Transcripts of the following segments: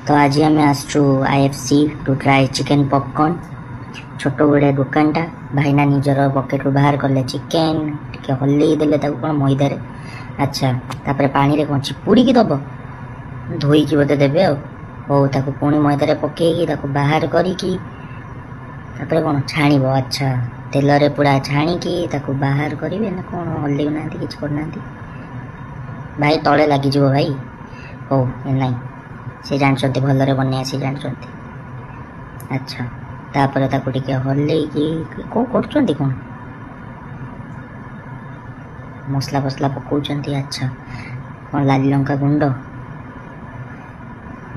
तो आज आम आसचु IFC to try chicken popcorn छोट गोटे दुकानटा भाईना निजर बकेट बाहर कले चिकेन टे हल्ले देले कौन मैदार अच्छा तापर पानी रे कौन चिपुड़ी दब धोईकी बोधे देवे हो पुणी मैदार पकईकी बाहर करिकी कौन छाण अच्छा तेल रे पूरा छाणिकी बाहर करेंगे ना कौन हल्ले ना कि करना भाई तले लगिज भाई हो ना से जानते भलरे बनिया सी जानते अच्छा तापर टे हल्ले कौन कर कौन मसला फसला पकाउछंती अच्छा कौन लाली लंका गुंड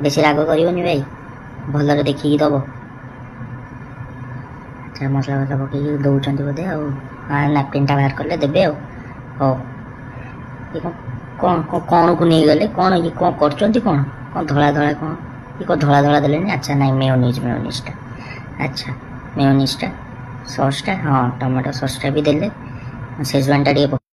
बेसी राग करनी भाई भलरे देखिकी दब अच्छा मसला फसला पकई दौरान बोधे नापकिन टा बाहर कले देवे हो कौन कौन को नहीं गले कौन ये कौन कर कौन कौन धला धला कौन ये कौन धला धला देले अच्छा नहीं मेयोनीज टा अच्छा मेयोनीज टा सॉस टा हाँ टमाटो सॉस टा भी देले शेजवान टा